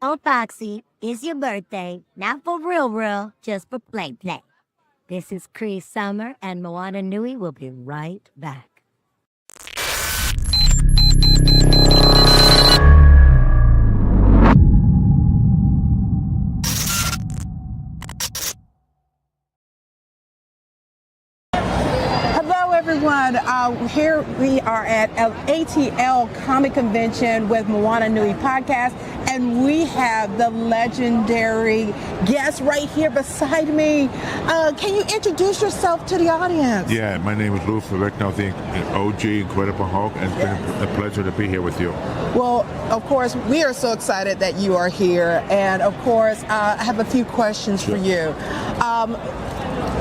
Oh, Foxy, it's your birthday. Not for real, just for play. This is Cree Summer, and Moana Nui will be right back. Everyone, here we are at ATL Comic Convention with Moana Nui podcast, and we have the legendary guest right here beside me. Can you introduce yourself to the audience? Yeah, my name is Lou Ferrigno, the OG Incredible Hulk, and it's been a pleasure to be here with you. Well, of course, we are so excited that you are here, and of course, I have a few questions for you.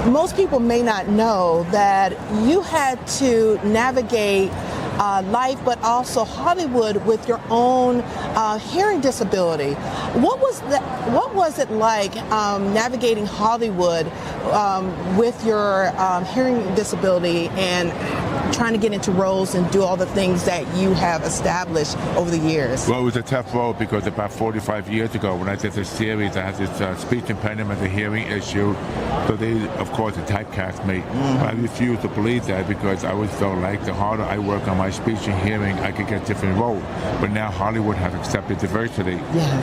Most people may not know that you had to navigate life, but also Hollywood with your own hearing disability. What was it like navigating Hollywood with your hearing disability and trying to get into roles and do all the things that you have established over the years? Well, it was a tough role because about 45 years ago when I did this series, I had this speech impediment, a hearing issue. So they, of course, typecast me. I refused to believe that because I always felt like the harder I work on my speech and hearing, I could get different roles. But now Hollywood has accepted diversity,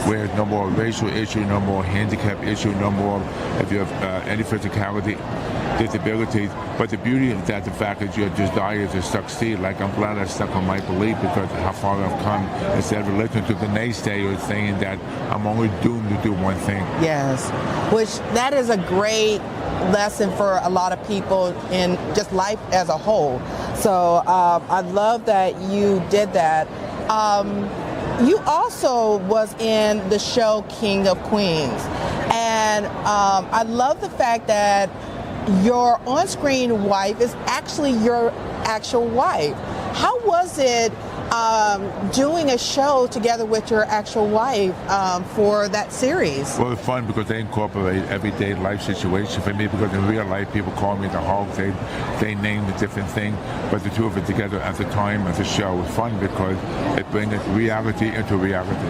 where no more racial issue, no more handicap issue, no more if you have any physicality, disabilities. But the beauty of that, the fact that your desire to succeed, like I'm glad I stuck on my belief because of how far I've come, instead of listening to the naysayers saying that I'm only doomed to do one thing. Yes, which that is a great lesson for a lot of people in just life as a whole. So I love that you did that. You also was in the show King of Queens, and I love the fact that your on-screen wife is actually your actual wife. How was it doing a show together with your actual wife for that series? Well, it's fun because they incorporate everyday life situation for me, because in real life people call me the Hulk, they name a different thing, but the two of it together at the time as a show was fun because it brings reality into reality.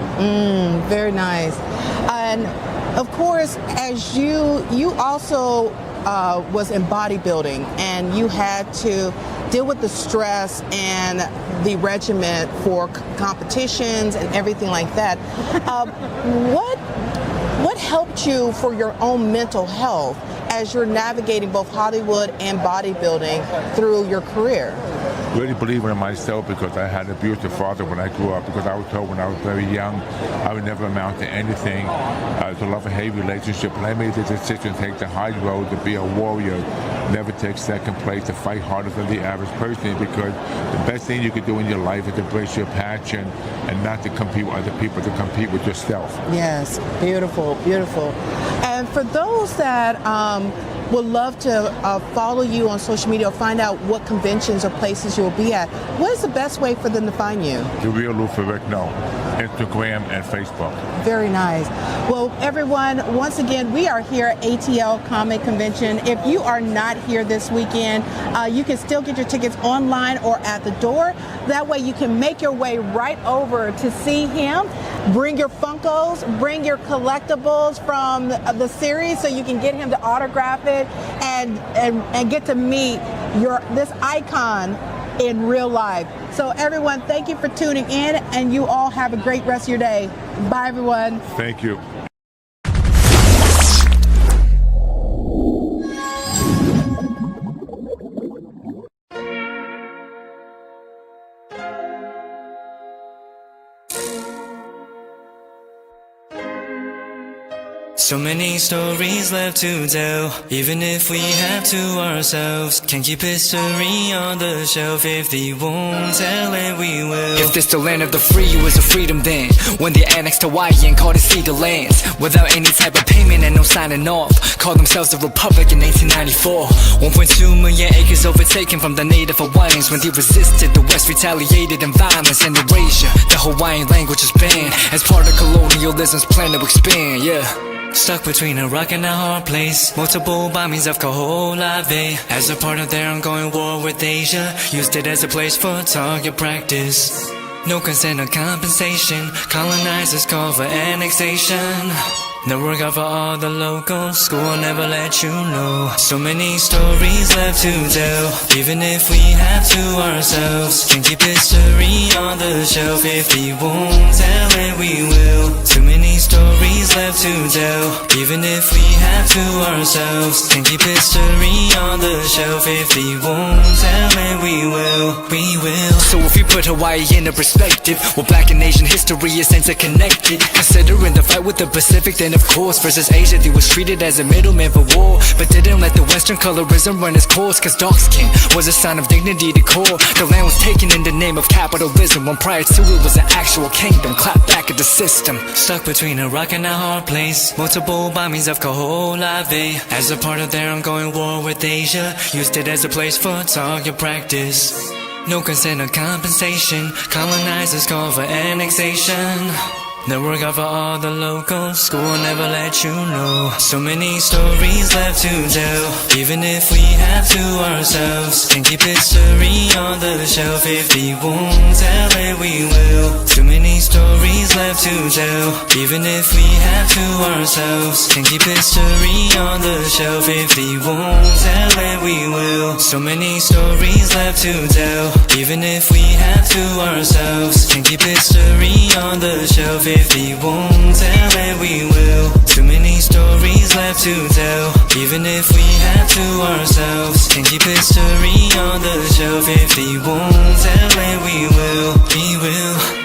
Very nice. And of course, as you also was in bodybuilding, and you had to deal with the stress and the regiment for competitions and everything like that. What helped you for your own mental health as you're navigating both Hollywood and bodybuilding through your career? Really believing in myself because I had an abusive father when I grew up, because I was told when I was very young I would never amount to anything. It's a love and hate relationship, and I made the decision to take the high road, to be a warrior, never take second place, to fight harder than the average person, because the best thing you could do in your life is embrace your passion and not to compete with other people, to compete with yourself. Yes, beautiful, beautiful. And for those that would love to follow you on social media or find out what conventions or places you'll be at, what is the best way for them to find you? The Real Lou Ferrigno, Instagram and Facebook. Very nice. Well, everyone, once again, we are here at ATL Comic Convention. If you are not here this weekend, you can still get your tickets online or at the door. That way you can make your way right over to see him. Bring your Funkos, bring your collectibles from the series so you can get him to autograph it and get to meet this icon in real life. So everyone, thank you for tuning in, and you all have a great rest of your day. Bye, everyone. Thank you. So many stories left to tell, even if we have to ourselves. Can't keep history on the shelf. If they won't tell it, we will. If this the land of the free, it was a freedom then, when they annexed Hawaii and called it Cedar Lands, without any type of payment and no signing off. Called themselves the Republic in 1894. 1.2 million acres overtaken from the native Hawaiians. When they resisted, the West retaliated in violence and erasure. The Hawaiian language is banned as part of colonialism's plan to expand, yeah. Stuck between a rock and a hard place. Multiple bombings of Kaho'olawe as a part of their ongoing war with Asia. Used it as a place for target practice. No consent or compensation. Colonizers call for annexation. No work out for all the locals. School will never let you know. So many stories left to tell. Even if we have to ourselves. Can keep history on the shelf. If we won't tell it, we will. Too many stories left to tell. Even if we have to ourselves. Can keep history on the shelf. If we won't tell it, we will. We will. So if you put Hawaii in a perspective, well, Black and Asian history is interconnected. Considering the fight with the Pacific, then of course versus Asia, they was treated as a middleman for war, but didn't let the Western colorism run its course. Cause dark skin was a sign of dignity to core. The land was taken in the name of capitalism, when prior to it was an actual kingdom. Clap back at the system. Stuck between a rock and a hard place. Multiple bombings of Koholave. As a part of their ongoing war with Asia, used it as a place for target practice. No consent or compensation. Colonizers call for annexation. No work out for all the locals. School will never let you know. So many stories left to tell. Even if we have to ourselves. Can keep history on the shelf. If we won't tell it, we will. Too many stories left to tell. Even if we have to ourselves. Can keep history on the shelf. If we won't tell it, we will. So many stories left to tell. Even if we have to ourselves. Can keep history on the shelf. If we won't tell it, we will. Too many stories left to tell. Even if we have to ourselves. Can keep history on the shelf. If we won't tell it, we will. We will.